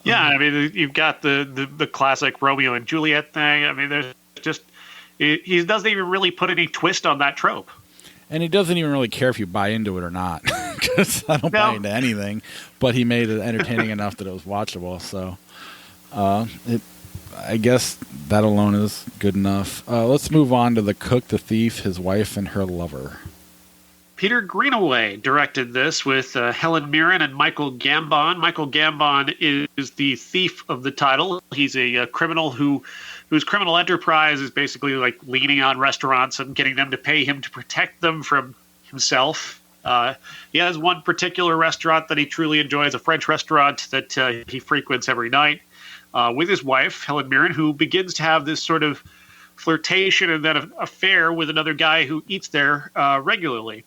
Yeah, I mean, you've got the classic Romeo and Juliet thing. I mean, there's just, he doesn't even really put any twist on that trope. And he doesn't even really care if you buy into it or not, because I don't buy into anything. But he made it entertaining enough that it was watchable. So, I guess that alone is good enough. Let's move on to The Cook, the Thief, His Wife, and Her Lover. Peter Greenaway directed this with Helen Mirren and Michael Gambon. Michael Gambon is the thief of the title. He's a criminal whose criminal enterprise is basically like leaning on restaurants and getting them to pay him to protect them from himself. He has one particular restaurant that he truly enjoys, a French restaurant that he frequents every night. With his wife, Helen Mirren, who begins to have this sort of flirtation and then affair with another guy who eats there regularly.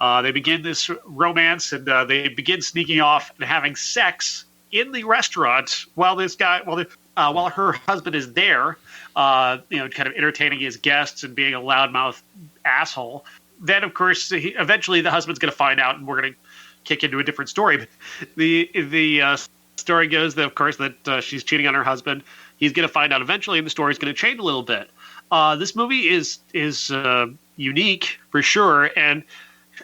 They begin this romance, and they begin sneaking off and having sex in the restaurant while her husband is there, kind of entertaining his guests and being a loudmouth asshole. Then, of course, eventually the husband's going to find out, and we're going to kick into a different story. But the story goes that, of course, that she's cheating on her husband. He's going to find out eventually, and the story's going to change a little bit. This movie is unique for sure, and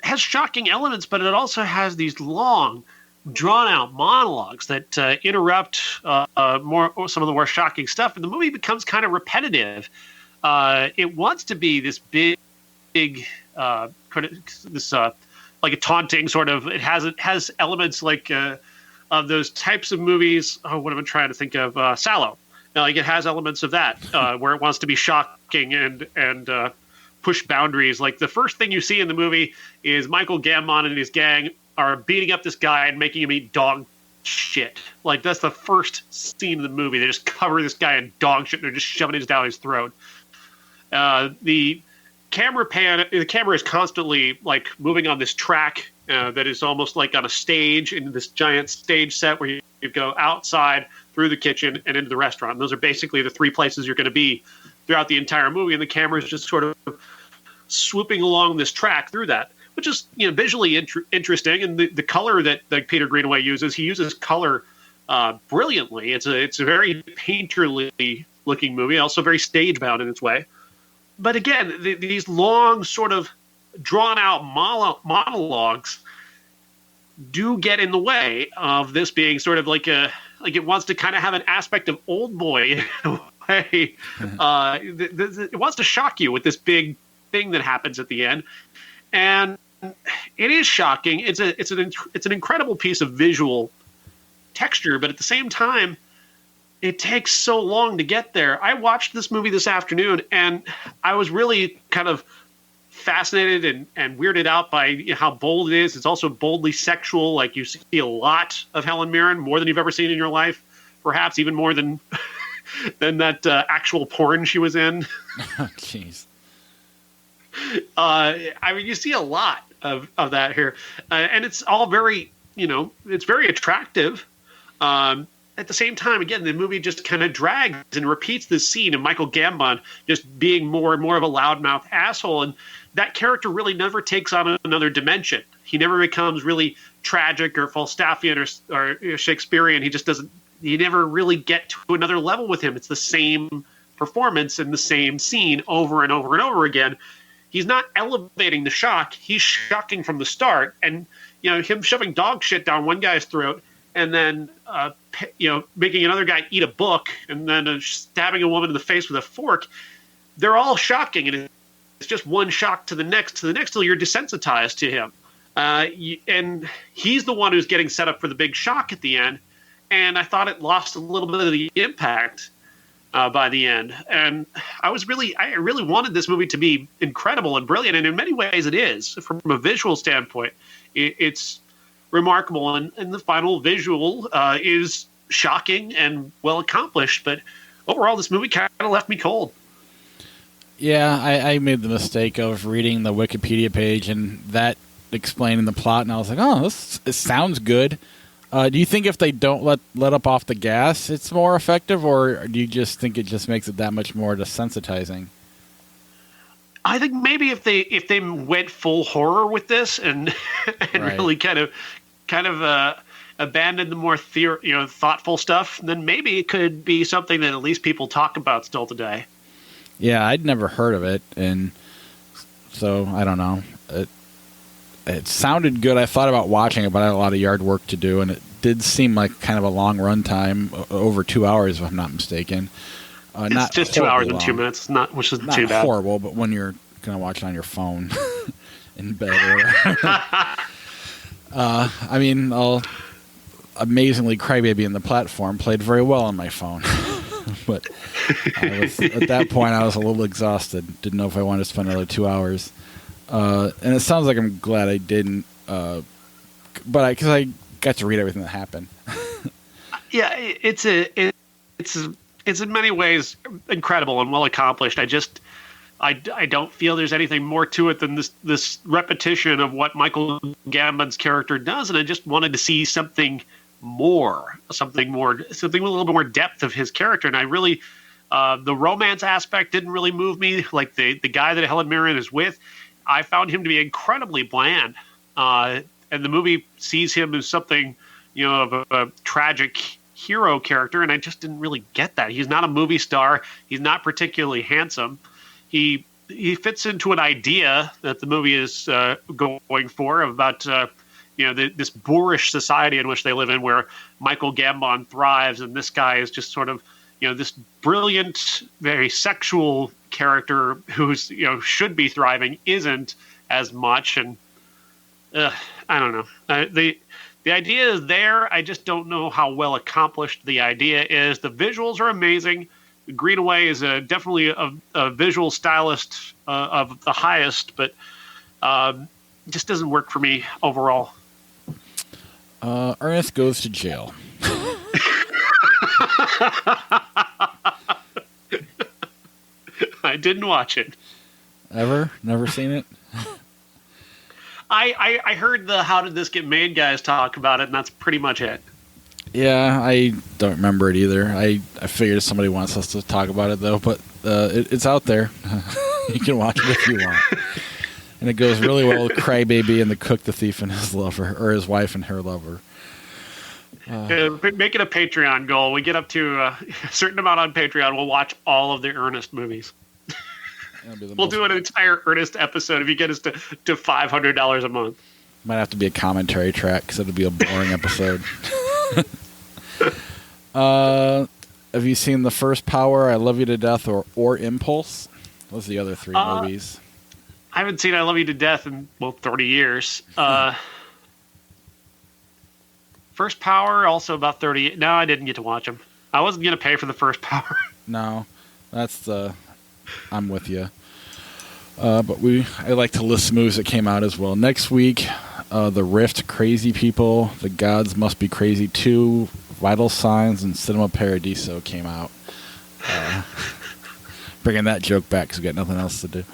has shocking elements, but it also has these long, drawn-out monologues that interrupt some of the more shocking stuff, and the movie becomes kind of repetitive. It wants to be this big, like a taunting sort of. It has elements like of those types of movies. Oh, what am I trying to think of? Sallow. Like, it has elements of that where it wants to be shocking and push boundaries. Like, the first thing you see in the movie is Michael Gambon and his gang are beating up this guy and making him eat dog shit. Like, that's the first scene of the movie. They just cover this guy in dog shit and they're just shoving it down his throat. The camera is constantly like moving on this track that is almost like on a stage in this giant stage set where you go outside, through the kitchen, and into the restaurant. And those are basically the three places you're going to be throughout the entire movie, and the camera is just sort of swooping along this track through that, which is visually interesting. And the color that Peter Greenaway uses, he uses color brilliantly. It's a very painterly looking movie, also very stage bound in its way. But again, these long sort of drawn out monologues do get in the way of this being sort of like it wants to kind of have an aspect of Old Boy in a way. It wants to shock you with this big thing that happens at the end, and it is shocking. It's an incredible piece of visual texture, but at the same time, it takes so long to get there. I watched this movie this afternoon, and I was really kind of fascinated and weirded out by how bold it is. It's also boldly sexual. Like, you see a lot of Helen Mirren, more than you've ever seen in your life, perhaps even more than than that actual porn she was in. Jeez. I mean, you see a lot of that here, and it's all very, it's very attractive. At the same time, again, the movie just kind of drags and repeats this scene of Michael Gambon just being more and more of a loudmouth asshole, and that character really never takes on another dimension. He never becomes really tragic or Falstaffian or Shakespearean. He just doesn't. You never really get to another level with him. It's the same performance in the same scene over and over and over again. He's not elevating the shock. He's shocking from the start. And, him shoving dog shit down one guy's throat and then, making another guy eat a book and then stabbing a woman in the face with a fork, they're all shocking. And it's just one shock to the next till you're desensitized to him. And he's the one who's getting set up for the big shock at the end. And I thought it lost a little bit of the impact by the end. And I really wanted this movie to be incredible and brilliant. And in many ways it is. From a visual standpoint, it's remarkable. And the final visual is shocking and well accomplished. But overall, this movie kind of left me cold. Yeah, I made the mistake of reading the Wikipedia page and that explaining the plot. And I was like, oh, it sounds good. Do you think if they don't let up off the gas, it's more effective, or do you just think it just makes it that much more desensitizing? I think maybe if they went full horror with this and Right. really kind of abandoned the more thoughtful stuff, then maybe it could be something that at least people talk about still today. Yeah, I'd never heard of it, and so I don't know. It sounded good. I thought about watching it, but I had a lot of yard work to do, and it did seem like kind of a long run time, over 2 hours, if I'm not mistaken. It's not just 2 hours and long. 2 minutes, which isn't Not too bad. horrible, but when you're going to watch it on your phone in bed or whatever. I'll amazingly Crybaby in the Platform played very well on my phone. But at that point, I was a little exhausted. Didn't know if I wanted to spend another 2 hours. And it sounds like I'm glad I didn't, because I got to read everything that happened. Yeah, it's in many ways incredible and well accomplished. I don't feel there's anything more to it than this repetition of what Michael Gambon's character does, and I just wanted to see something with a little bit more depth of his character. And I really, the romance aspect didn't really move me. Like the guy that Helen Mirren is with, I found him to be incredibly bland. And the movie sees him as something, of a tragic hero character, and I just didn't really get that. He's not a movie star. He's not particularly handsome. He fits into an idea that the movie is going for about this boorish society in which they live in, where Michael Gambon thrives, and this guy is just sort of this brilliant, very sexual character who's should be thriving, isn't as much, and I don't know. The idea is there. I just don't know how well accomplished the idea is. The visuals are amazing. Greenaway is definitely a visual stylist of the highest, but just doesn't work for me overall. Ernest Goes to Jail. I didn't watch it. Ever? Never seen it? I heard the How Did This Get Made guys talk about it, and that's pretty much it. Yeah, I don't remember it either. I figured somebody wants us to talk about it, though, but it's out there. You can watch it if you want. And it goes really well with Crybaby and the cook, the thief, and his lover, or his wife and her lover. Make it a Patreon goal. We get up to a certain amount on Patreon, we'll watch all of the Ernest movies. We'll do an entire Ernest episode if you get us to $500 a month. Might have to be a commentary track because it'll be a boring episode. Have you seen The First Power, I Love You to Death, or Impulse? Those are the other three movies. I haven't seen I Love You to Death in 30 years. First Power, also about 30. No, I didn't get to watch them. I wasn't going to pay for The First Power. No, that's I'm with you. But I like to list movies that came out as well. Next week, The Rift, Crazy People, The Gods Must Be Crazy 2, Vital Signs, and Cinema Paradiso came out. bringing that joke back because we got nothing else to do.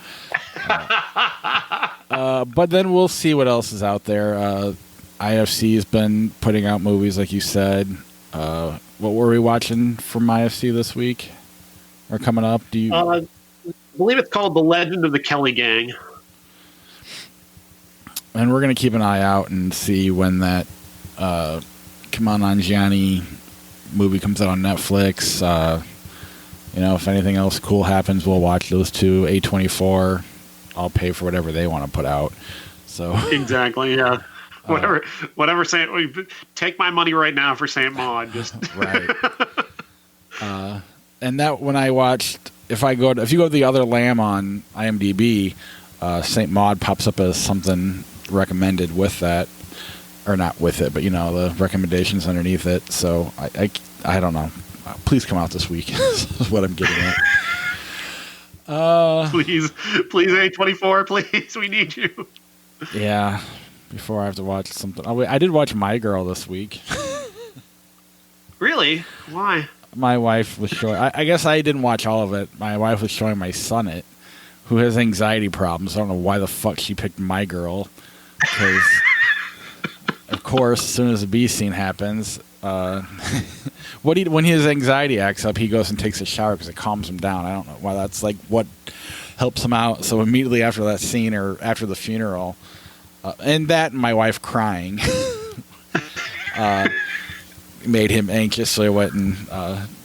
But then we'll see what else is out there. IFC has been putting out movies, like you said. What were we watching from IFC this week or coming up? Do you? I believe it's called The Legend of the Kelly Gang. And we're going to keep an eye out and see when that Come On Nanjiani movie comes out on Netflix. If anything else cool happens, we'll watch those two. A24, I'll pay for whatever they want to put out. So exactly, yeah. Whatever. Take my money right now for Saint Maud. Just right. And that when I watched, if you go to The Other Lamb on IMDb, Saint Maud pops up as something recommended with that, or not with it, but the recommendations underneath it. So I don't know. Please come out this week. Is what I'm getting at. Please, A24, please, we need you. Yeah. Before I have to watch something. I did watch My Girl this week. Really? Why? My wife was showing. I guess I didn't watch all of it. My wife was showing my son it, who has anxiety problems. I don't know why the fuck she picked My Girl. Because, of course, as soon as the B scene happens, when his anxiety acts up, he goes and takes a shower because it calms him down. I don't know why that's like what helps him out. So immediately after that scene or after the funeral, and my wife crying made him anxious. So I went and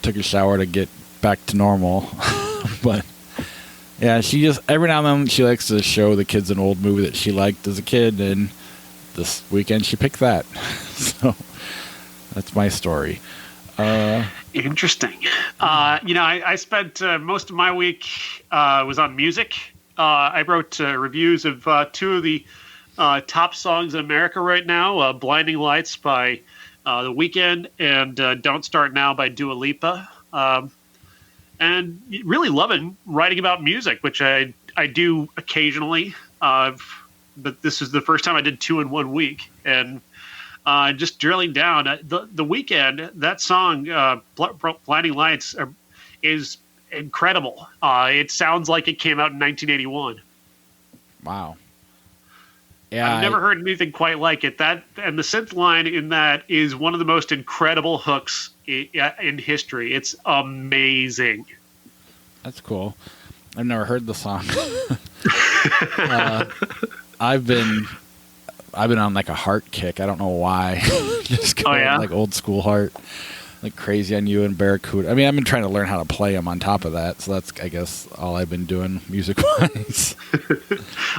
took a shower to get back to normal. But yeah, she just every now and then she likes to show the kids an old movie that she liked as a kid, and this weekend she picked that. So that's my story. Interesting. I spent most of my week was on music. I wrote reviews of two of the top songs in America right now, Blinding Lights by The Weeknd and Don't Start Now by Dua Lipa. And really loving writing about music, which I do occasionally. But this is the first time I did 2 in 1 week. And just drilling down, the Weeknd, that song, Blinding Lights, is incredible. It sounds like it came out in 1981. Wow. Yeah, I've never heard anything quite like it. And the synth line in that is one of the most incredible hooks in history. It's amazing. That's cool. I've never heard the song. I've been on like a Heart kick. I don't know why. Just going like old school Heart, like Crazy on You and Barracuda. I mean, I've been trying to learn how to play them on top of that. So that's, I guess, all I've been doing music wise.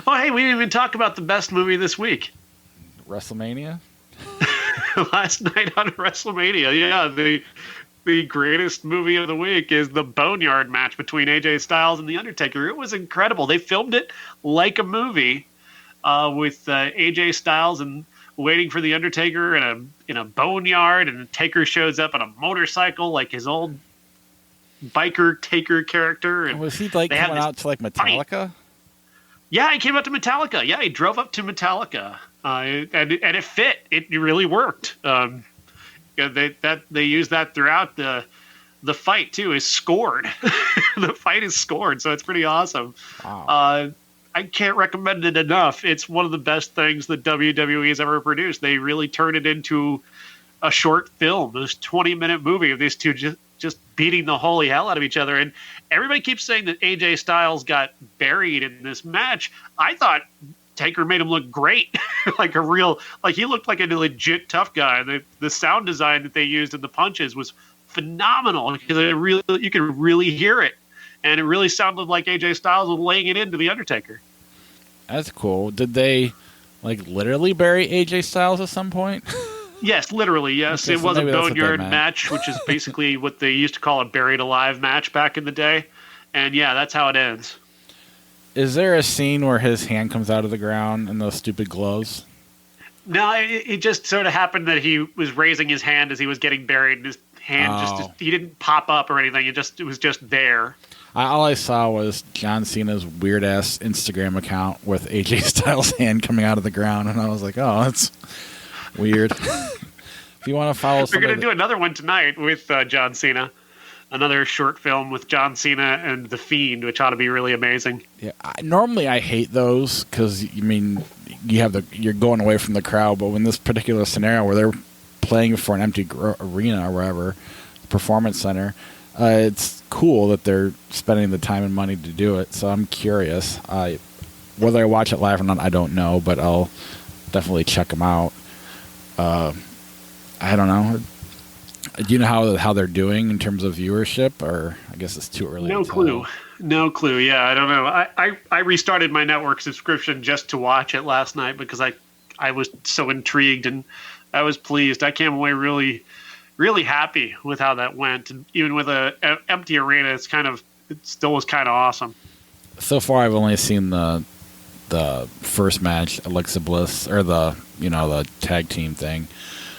Oh, hey, we didn't even talk about the best movie this week. WrestleMania? Last night on WrestleMania. Yeah, the greatest movie of the week is the Boneyard match between AJ Styles and The Undertaker. It was incredible. They filmed it like a movie with AJ Styles and waiting for The Undertaker in a boneyard, and the Taker shows up on a motorcycle like his old biker Taker character. And was he like coming out to like Metallica? Fight. Yeah, he came out to Metallica. Yeah, he drove up to Metallica, and it fit. It really worked. They used that throughout the fight too. Is scored. The fight is scored, so it's pretty awesome. Wow. I can't recommend it enough. It's one of the best things that WWE has ever produced. They really turned it into a short film, this 20-minute movie of these two just beating the holy hell out of each other. And everybody keeps saying that AJ Styles got buried in this match. I thought Taker made him look great, like he looked like a legit tough guy. The sound design that they used in the punches was phenomenal because you could really hear it. And it really sounded like AJ Styles was laying it into The Undertaker. That's cool. Did they like literally bury AJ Styles at some point? Yes, literally, yes. Okay, it so was a maybe that's what they boneyard meant. match, which is basically what they used to call a buried alive match back in the day. And yeah, that's how it ends. Is there a scene where his hand comes out of the ground in those stupid gloves? No, it just sort of happened that he was raising his hand as he was getting buried, and his hand he didn't pop up or anything. It was just there. All I saw was John Cena's weird-ass Instagram account with AJ Styles' hand coming out of the ground, and I was like, oh, that's weird. If you want to follow We're somebody... going to do another one tonight with John Cena. another short film with John Cena and The Fiend, which ought to be really amazing. Yeah, normally I hate those because you're going away from the crowd, but when this particular scenario where they're playing for an empty arena or wherever, performance center, it's cool that they're spending the time and money to do it. So I'm curious. Whether I watch it live or not, I don't know, but I'll definitely check them out. I don't know. Do you know how they're doing in terms of viewership, or I guess it's too early? No clue. No clue. Yeah, I don't know. I restarted my network subscription just to watch it last night because I was so intrigued and I was pleased. I came away really, really happy with how that went. And even with an empty arena, it still was kind of awesome. So far, I've only seen the first match, Alexa Bliss, or the tag team thing.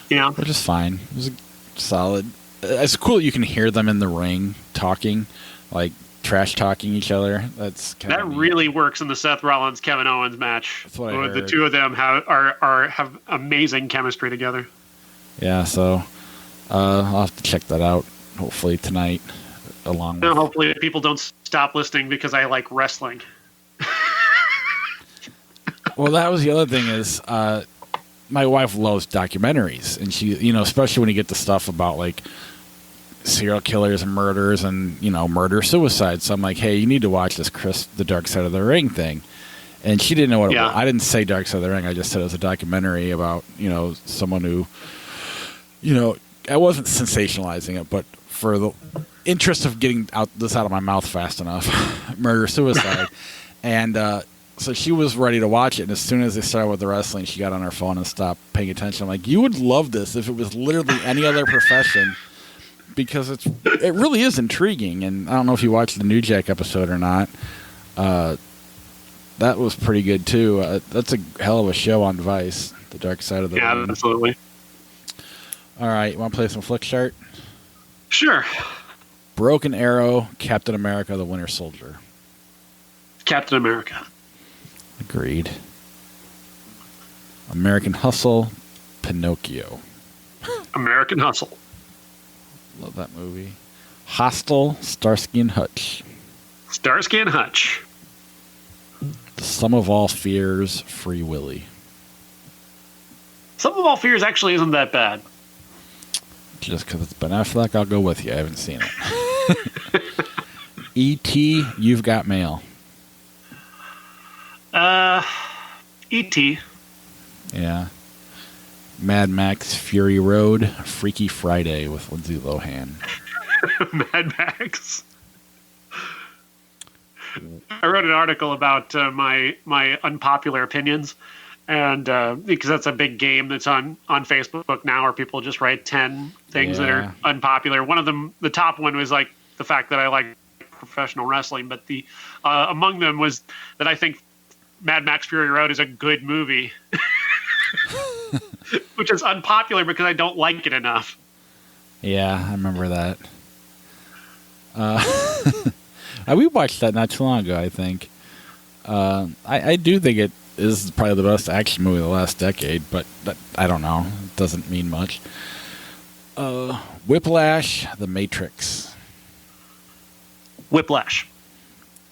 Yeah, which is fine. It was solid. It's cool that you can hear them in the ring talking, like trash talking each other. That really works in the Seth Rollins Kevin Owens match. That's what I heard. The two of them have amazing chemistry together. Yeah, so I'll have to check that out. Hopefully tonight, hopefully people don't stop listening because I like wrestling. Well, that was the other thing is. My wife loves documentaries, and she, especially when you get the stuff about like serial killers and murders and, murder-suicide. So I'm like, hey, you need to watch this The Dark Side of the Ring thing. And she didn't know what it was. I didn't say Dark Side of the Ring. I just said it was a documentary about, someone who, I wasn't sensationalizing it, but for the interest of getting this out of my mouth fast enough, murder-suicide. And, so she was ready to watch it, and as soon as they started with the wrestling, she got on her phone and stopped paying attention. I'm like, you would love this if it was literally any other profession, because it really is intriguing. And I don't know if you watched the New Jack episode or not. That was pretty good too. That's a hell of a show on Vice, The Dark Side of the Ring. Yeah, absolutely. All right, you want to play some Flick Chart? Sure. Broken Arrow, Captain America, the Winter Soldier. Captain America. Agreed. American Hustle, Pinocchio. American Hustle. Love that movie. Hostel, Starsky and Hutch. Starsky and Hutch. The Sum of All Fears, Free Willy. Sum of All Fears actually isn't that bad. Just because it's Ben Affleck, I'll go with you. I haven't seen it. E.T., You've Got Mail. E.T. Yeah. Mad Max Fury Road, Freaky Friday with Lindsay Lohan. Mad Max. I wrote an article about my unpopular opinions, and because that's a big game that's on Facebook now, where people just write 10 things that are unpopular. One of them, the top one, was like the fact that I like professional wrestling, but the among them was that I think Mad Max Fury Road is a good movie, which is unpopular because I don't like it enough. Yeah, I remember that. We watched that not too long ago, I think. I do think it is probably the best action movie of the last decade, but I don't know. It doesn't mean much. Whiplash, The Matrix. Whiplash.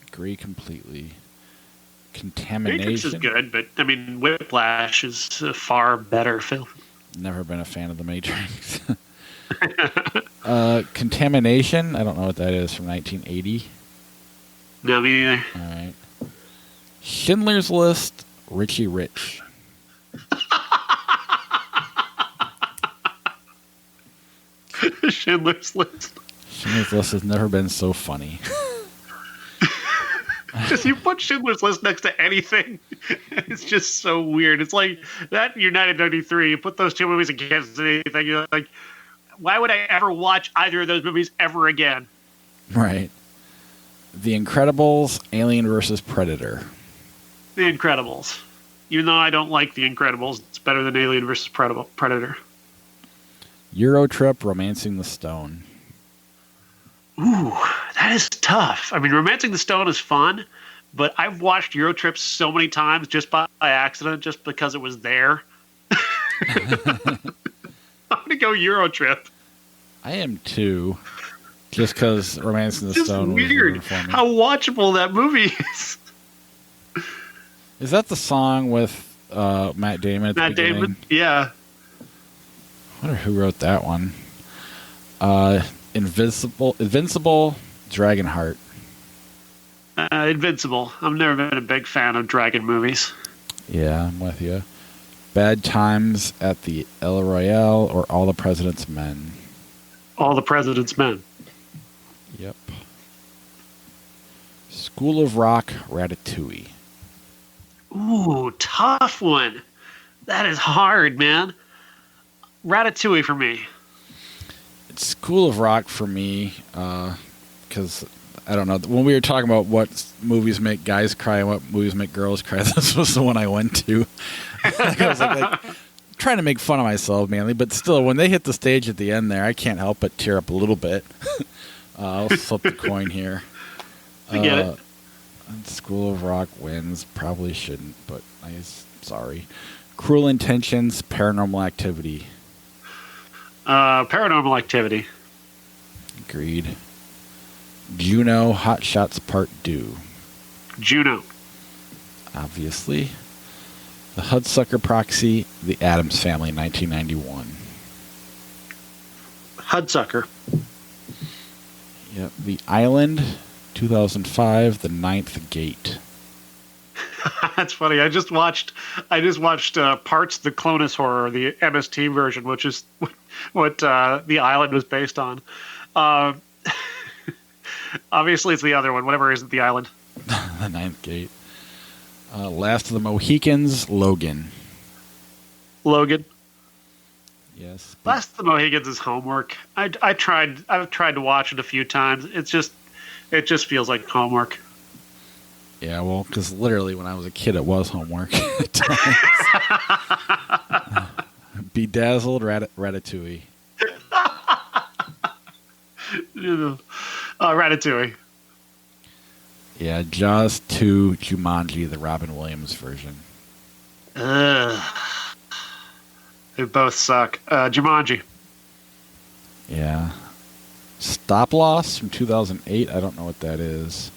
Agree completely. Contamination. Matrix is good, but I mean, Whiplash is a far better film. Never been a fan of The Matrix. Contamination. I don't know what that is, from 1980. No, me neither. All right. Schindler's List, Richie Rich. Schindler's List. Schindler's List has never been so funny. Just you put Schindler's List next to anything, it's just so weird. It's like that United 93. You put those two movies against anything, you're like, why would I ever watch either of those movies ever again? Right. The Incredibles, Alien vs. Predator. The Incredibles. Even though I don't like The Incredibles, it's better than Alien vs. Predator. Eurotrip, Romancing the Stone. Ooh, that is tough. I mean, Romancing the Stone is fun, but I've watched Eurotrip so many times just by accident, just because it was there. I'm going to go Eurotrip. I am too. Just because Romancing the Just Stone was weird ruined for me. how watchable that movie is. Is that the song with Matt Damon at the Matt beginning? Damon, yeah. I wonder who wrote that one. Invincible, Dragonheart. Invincible. I've never been a big fan of dragon movies. Yeah, I'm with you. Bad Times at the El Royale or All the President's Men. All the President's Men. Yep. School of Rock, Ratatouille. Ooh, tough one. That is hard, man. Ratatouille for me. It's School of Rock for me, because I don't know. When we were talking about what movies make guys cry and what movies make girls cry, this was the one I went to. I was like, trying to make fun of myself mainly, but still, when they hit the stage at the end there, I can't help but tear up a little bit. I'll flip the coin here. I get it. School of Rock wins. Probably shouldn't, but sorry. Cruel Intentions, Paranormal Activity. Paranormal Activity. Agreed. Juno, Hot Shots Part 2. Juno. Obviously. The Hudsucker Proxy, The Addams Family, 1991. Hudsucker. Yep. The Island, 2005, The Ninth Gate. That's funny. I just watched parts of the Clonus Horror, the MST version, which is what The Island was based on. Obviously, it's the other one. Whatever isn't The Island. The Ninth Gate. Last of the Mohicans, Logan. Logan. Yes. Last of the Mohicans is homework. I've tried to watch it a few times. It just feels like homework. Yeah, well, because literally when I was a kid, it was homework. Bedazzled, Ratatouille. Ratatouille. Yeah, Jaws 2, Jumanji, the Robin Williams version. Ugh. They both suck. Jumanji. Yeah. Stop Loss from 2008. I don't know what that is.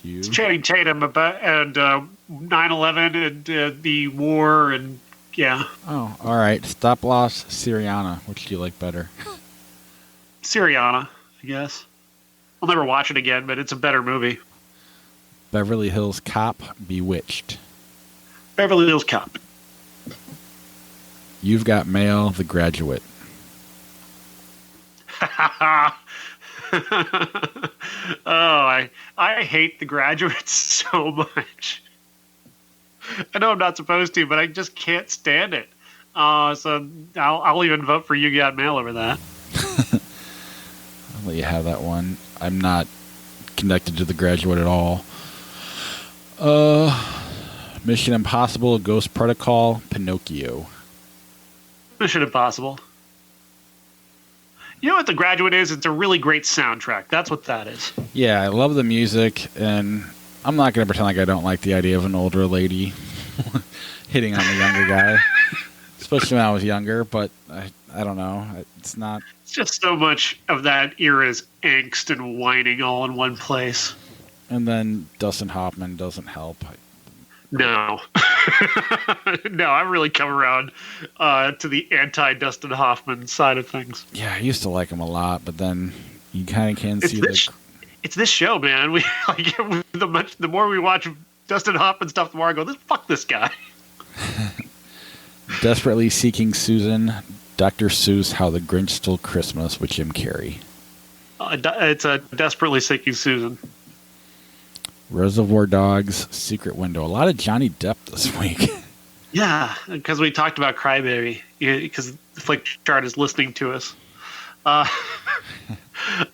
Do you? It's Channing Tatum and 9/11 and the war and yeah. Oh, all right. Stop Loss, Syriana. Which do you like better? Syriana, I guess. I'll never watch it again, but it's a better movie. Beverly Hills Cop, Bewitched. Beverly Hills Cop. You've Got Mail, The Graduate. Oh, I hate The Graduate so much. I know I'm not supposed to, but I just can't stand it. So I'll even vote for You Got Mail over that. I'll let you have that one. I'm not connected to The Graduate at all. Mission Impossible, Ghost Protocol, Pinocchio. Mission Impossible. You know what The Graduate is? It's a really great soundtrack. That's what that is. Yeah, I love the music, and I'm not going to pretend like I don't like the idea of an older lady hitting on the younger guy, especially when I was younger, but I don't know. It's not... It's just so much of that era's angst and whining all in one place. And then Dustin Hoffman doesn't help. No. No, I've really come around to the anti-Dustin Hoffman side of things. Yeah, I used to like him a lot, but then you kind of can see it's this show, man. We like the more we watch Dustin Hoffman stuff, the more I go, fuck this guy. Desperately Seeking Susan, Dr. Seuss, How the Grinch Stole Christmas with Jim Carrey. It's a Desperately Seeking Susan. Reservoir Dogs, Secret Window. A lot of Johnny Depp this week. Yeah, because we talked about Crybaby. Because the Flick Chart is listening to us. I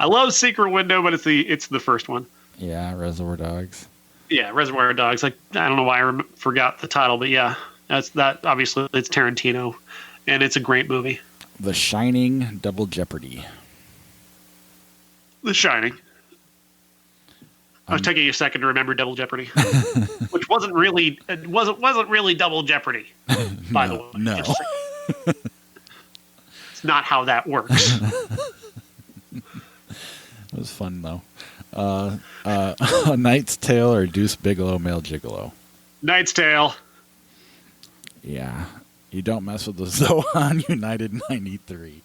love Secret Window, but it's the first one. Yeah, Reservoir Dogs. Yeah, Reservoir Dogs. Like I don't know why I forgot the title, but yeah, that's that. Obviously, it's Tarantino, and it's a great movie. The Shining, Double Jeopardy. The Shining. I was taking a second to remember Double Jeopardy, which wasn't really Double Jeopardy. By the way, no, it's not how that works. It was fun, though. A Knight's Tale or Deuce Bigelow, Male Gigolo? Knight's Tale. Yeah. You don't mess with the Zohan United 93.